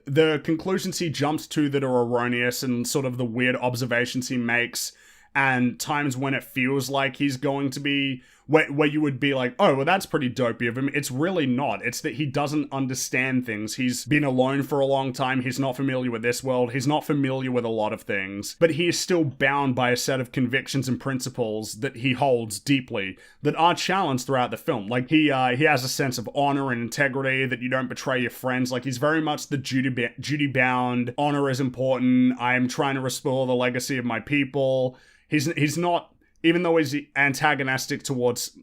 The conclusions he jumps to that are erroneous, and sort of the weird observations he makes, and times when it feels like he's going to be, where you would be like, oh, well, that's pretty dopey of him. It's really not. It's that he doesn't understand things. He's been alone for a long time. He's not familiar with this world. He's not familiar with a lot of things. But he is still bound by a set of convictions and principles that he holds deeply, that are challenged throughout the film. Like, he has a sense of honor and integrity, that you don't betray your friends. Like, he's very much the duty-bound, honor is important, I'm trying to restore the legacy of my people. He's not, even though he's antagonistic towards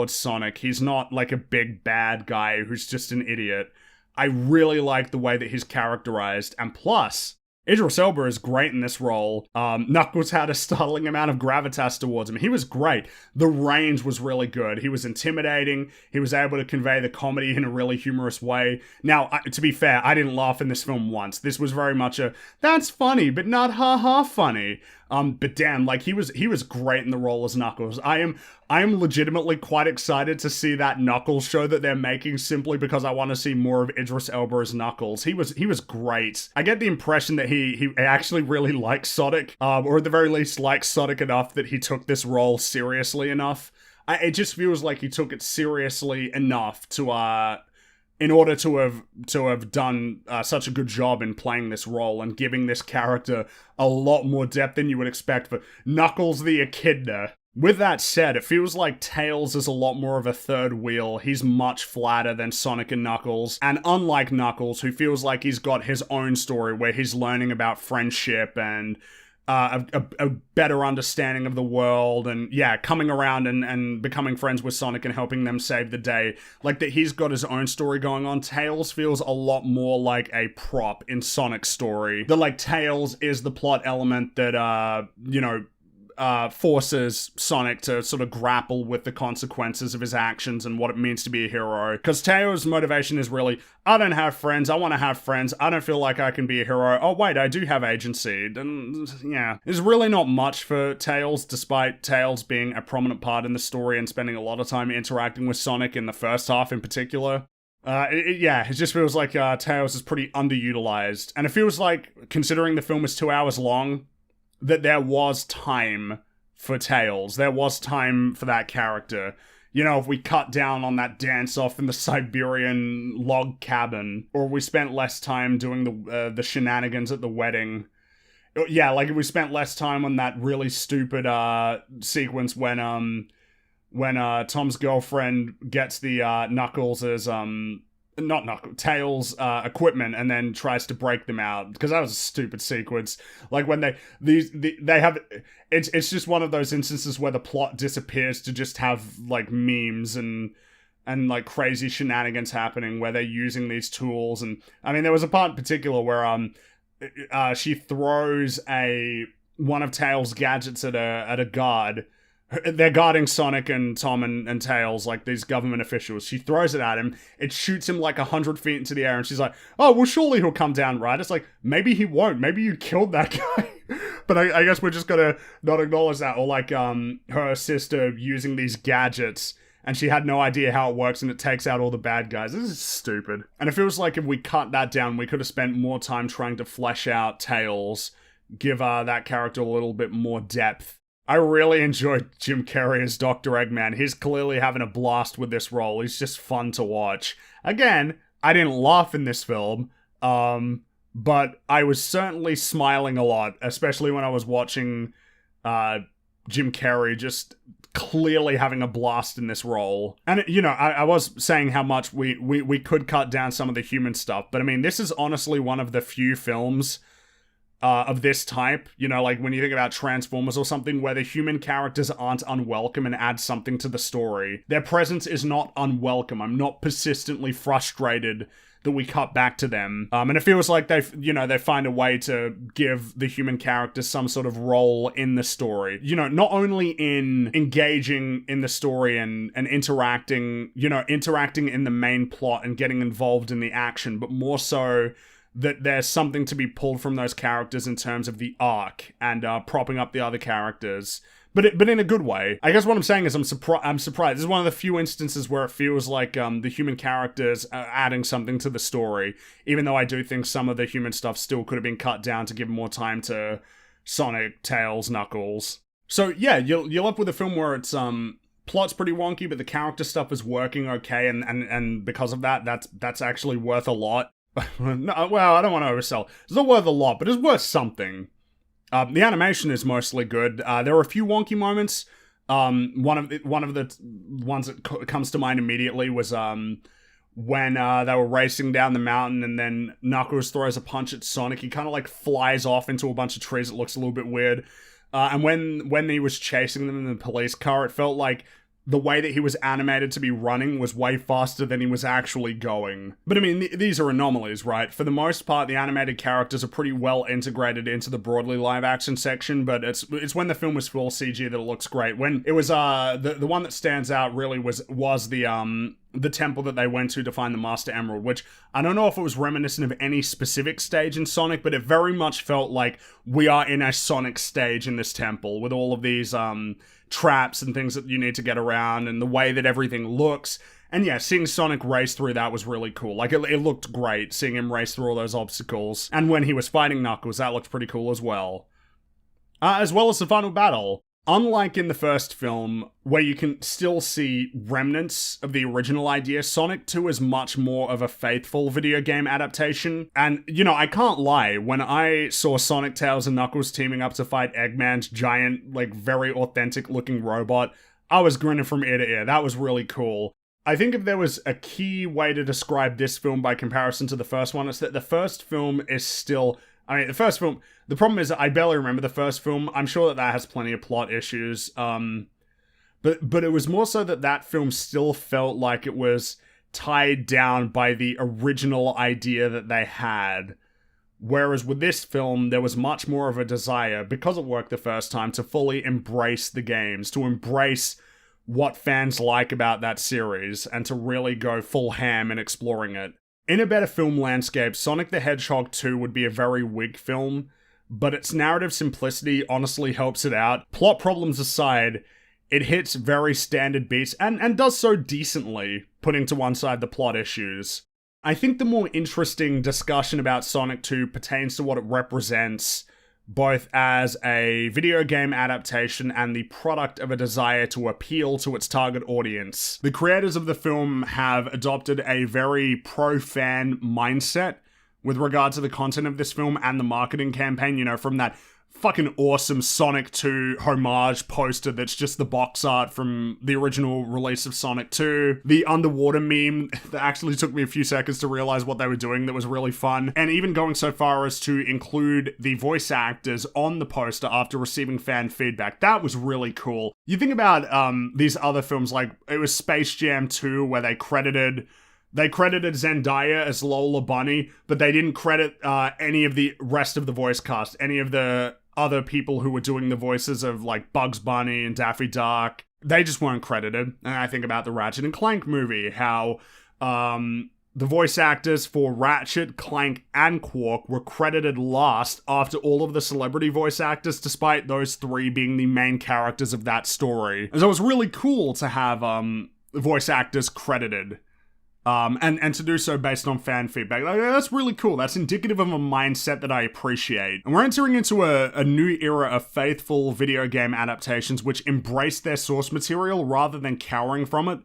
Sonic, he's not like a big bad guy who's just an idiot. I really like the way that he's characterized, and plus, Idris Elba is great in this role. Knuckles had a startling amount of gravitas towards him. He was great. The range was really good. He was intimidating. He was able to convey the comedy in a really humorous way. Now, to be fair, I didn't laugh in this film once. This was very much a, that's funny, but not ha-ha funny. But damn, like, he was great in the role as Knuckles. I am legitimately quite excited to see that Knuckles show that they're making, simply because I want to see more of Idris Elba as Knuckles. He was great. I get the impression that he actually really likes Sonic, or at the very least likes Sonic enough that he took this role seriously enough. It just feels like he took it seriously enough to in order to have done such a good job in playing this role and giving this character a lot more depth than you would expect for Knuckles the Echidna. With that said, it feels like Tails is a lot more of a third wheel. He's much flatter than Sonic and Knuckles. And unlike Knuckles, who feels like he's got his own story where he's learning about friendship and a better understanding of the world, and coming around and becoming friends with Sonic and helping them save the day. Like, that he's got his own story going on. Tails feels a lot more like a prop in Sonic's story. That, like, Tails is the plot element that, forces Sonic to sort of grapple with the consequences of his actions and what it means to be a hero. Because Tails' motivation is really, I don't have friends, I want to have friends, I don't feel like I can be a hero, oh wait, I do have agency. And yeah, there's really not much for Tails, despite Tails being a prominent part in the story and spending a lot of time interacting with Sonic in the first half in particular. It just feels like Tails is pretty underutilized. And it feels like, considering the film is 2 hours long, that there was time for Tails. There was time for that character. You know, if we cut down on that dance-off in the Siberian log cabin, or we spent less time doing the shenanigans at the wedding. Yeah, like if we spent less time on that really stupid sequence when Tom's girlfriend gets the Knuckles' not Knuckles, Tails equipment and then tries to break them out, because that was a stupid sequence. Like when they have it's just one of those instances where the plot disappears to just have like memes and like crazy shenanigans happening where they're using these tools. And I mean, there was a part in particular where she throws one of Tails' gadgets at a guard. They're guarding Sonic and Tom and Tails, like these government officials. She throws it at him. It shoots him like 100 feet into the air, and she's like, oh, well, surely he'll come down, right? It's like, maybe he won't. Maybe you killed that guy. But I guess we're just gonna not acknowledge that. Or like her sister using these gadgets, and she had no idea how it works, and it takes out all the bad guys. This is stupid. And it feels like if we cut that down, we could have spent more time trying to flesh out Tails, give that character a little bit more depth. I really enjoyed Jim Carrey as Dr. Eggman. He's clearly having a blast with this role. He's just fun to watch. Again, I didn't laugh in this film, but I was certainly smiling a lot, especially when I was watching Jim Carrey just clearly having a blast in this role. And, you know, I was saying how much we could cut down some of the human stuff, but I mean, this is honestly one of the few films of this type, you know, like when you think about Transformers or something, where the human characters aren't unwelcome and add something to the story. Their presence is not unwelcome. I'm not persistently frustrated that we cut back to them. And it feels like they find a way to give the human characters some sort of role in the story. You know, not only in engaging in the story and interacting in the main plot and getting involved in the action, but more so that there's something to be pulled from those characters in terms of the arc and propping up the other characters. But in a good way. I guess what I'm saying is I'm surprised. This is one of the few instances where it feels like the human characters are adding something to the story, even though I do think some of the human stuff still could have been cut down to give more time to Sonic, Tails, Knuckles. So yeah, you're left with a film where it's plot's pretty wonky, but the character stuff is working okay, and because of that, that's actually worth a lot. No, well, I don't want to oversell. It's not worth a lot, but it's worth something. The animation is mostly good. There are a few wonky moments. One of the ones that comes to mind immediately was when they were racing down the mountain, and then Knuckles throws a punch at Sonic. He kind of like flies off into a bunch of trees. It looks a little bit weird. And when he was chasing them in the police car, it felt like the way that he was animated to be running was way faster than he was actually going. But I mean, these are anomalies, right? For the most part, the animated characters are pretty well integrated into the broadly live action section, but it's when the film was full CG that it looks great. When it was, the one that stands out really was the temple that they went to find the Master Emerald, which I don't know if it was reminiscent of any specific stage in Sonic, but it very much felt like we are in a Sonic stage in this temple with all of these, traps and things that you need to get around and the way that everything looks. And yeah, seeing Sonic race through that was really cool. Like, it looked great, seeing him race through all those obstacles. And when he was fighting Knuckles, that looked pretty cool as well. As well as the final battle. Unlike in the first film, where you can still see remnants of the original idea, Sonic 2 is much more of a faithful video game adaptation. And, you know, I can't lie, when I saw Sonic, Tails, and Knuckles teaming up to fight Eggman's giant, like, very authentic-looking robot, I was grinning from ear to ear. That was really cool. I think if there was a key way to describe this film by comparison to the first one, it's that the first film is still... I mean, the first film, the problem is that I barely remember the first film. I'm sure that has plenty of plot issues. But it was more so that film still felt like it was tied down by the original idea that they had. Whereas with this film, there was much more of a desire, because it worked the first time, to fully embrace the games, to embrace what fans like about that series, and to really go full ham in exploring it. In a better film landscape, Sonic the Hedgehog 2 would be a very weak film, but its narrative simplicity honestly helps it out. Plot problems aside, it hits very standard beats and does so decently, putting to one side the plot issues. I think the more interesting discussion about Sonic 2 pertains to what it represents both as a video game adaptation and the product of a desire to appeal to its target audience. The creators of the film have adopted a very pro-fan mindset with regard to the content of this film and the marketing campaign, you know, from that fucking awesome Sonic 2 homage poster that's just the box art from the original release of Sonic 2. The underwater meme that actually took me a few seconds to realize what they were doing that was really fun. And even going so far as to include the voice actors on the poster after receiving fan feedback. That was really cool. You think about these other films, like it was Space Jam 2 where they credited Zendaya as Lola Bunny, but they didn't credit any of the rest of the voice cast, any of the other people who were doing the voices of like Bugs Bunny and Daffy Duck. They just weren't credited. And I think about the Ratchet and Clank movie, how the voice actors for Ratchet, Clank, and Quark were credited last after all of the celebrity voice actors, despite those three being the main characters of that story. And so it was really cool to have voice actors credited. And to do so based on fan feedback. Like, that's really cool. That's indicative of a mindset that I appreciate. And we're entering into a new era of faithful video game adaptations which embrace their source material rather than cowering from it.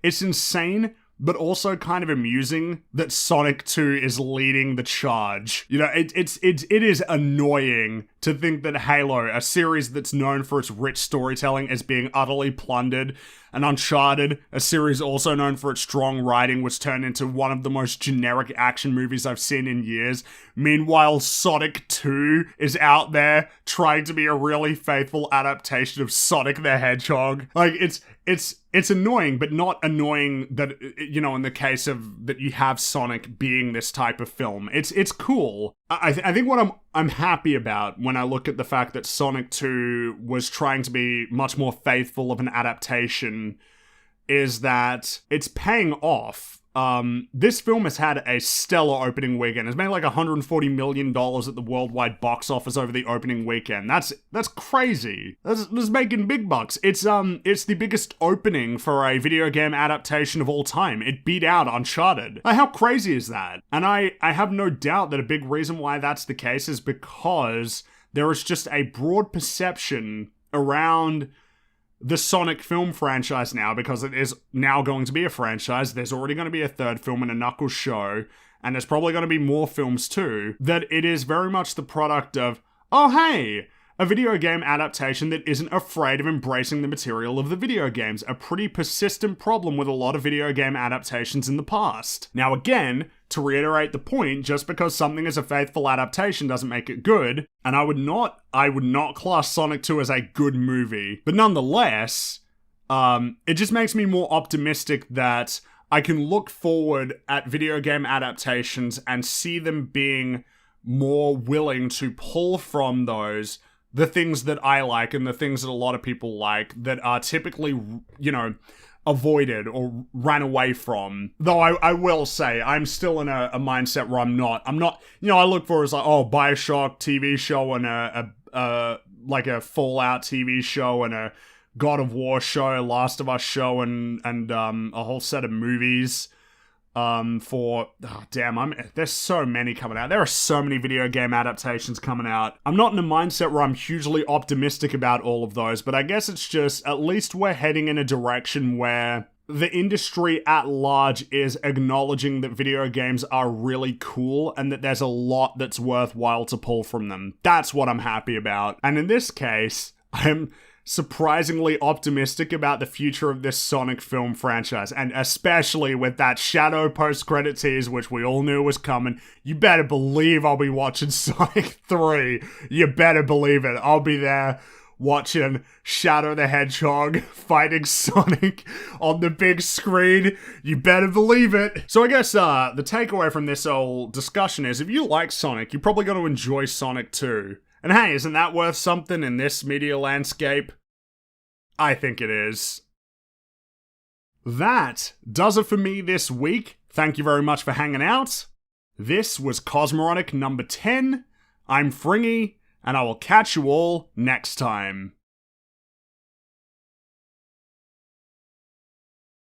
It's insane, but also kind of amusing that Sonic 2 is leading the charge. You know, it is annoying to think that Halo, a series that's known for its rich storytelling, is being utterly plundered, and Uncharted, a series also known for its strong writing, was turned into one of the most generic action movies I've seen in years. Meanwhile, Sonic 2 is out there trying to be a really faithful adaptation of Sonic the Hedgehog. Like, it's annoying, but not annoying that, you know, in the case of that you have Sonic being this type of film. It's cool. I think what I'm happy about when I look at the fact that Sonic 2 was trying to be much more faithful of an adaptation is that it's paying off. This film has had a stellar opening weekend. It's made like $140 million at the worldwide box office over the opening weekend. That's crazy. That's making big bucks. It's the biggest opening for a video game adaptation of all time. It beat out Uncharted. Like, how crazy is that? And I have no doubt that a big reason why that's the case is because there is just a broad perception around the Sonic film franchise now, because it is now going to be a franchise. There's already going to be a third film and a Knuckles show, and there's probably going to be more films too, that it is very much the product of, oh hey, a video game adaptation that isn't afraid of embracing the material of the video games, a pretty persistent problem with a lot of video game adaptations in the past. Now again, to reiterate the point, just because something is a faithful adaptation doesn't make it good, and I would not class Sonic 2 as a good movie, but nonetheless, it just makes me more optimistic that I can look forward at video game adaptations and see them being more willing to pull from those the things that I like and the things that a lot of people like that are typically, you know, avoided or ran away from. Though I will say, I'm still in a mindset where I'm not, you know, I look for it as like, oh, Bioshock TV show and like a Fallout TV show and a God of War show, Last of Us show, and a whole set of movies. There's so many coming out. There are so many video game adaptations coming out. I'm not in a mindset where I'm hugely optimistic about all of those, but I guess it's just, at least we're heading in a direction where the industry at large is acknowledging that video games are really cool and that there's a lot that's worthwhile to pull from them. That's what I'm happy about. And in this case, I'm surprisingly optimistic about the future of this Sonic film franchise, and especially with that shadow post-credit tease, which we all knew was coming. You better believe I'll be watching Sonic 3. You better believe it. I'll be there watching Shadow the Hedgehog fighting Sonic on the big screen. You better believe it. So I guess the takeaway from this whole discussion is, if you like Sonic, you're probably going to enjoy Sonic 2. And hey, isn't that worth something in this media landscape? I think it is. That does it for me this week. Thank you very much for hanging out. This was Cosmoronic number 10. I'm Fringy, and I will catch you all next time.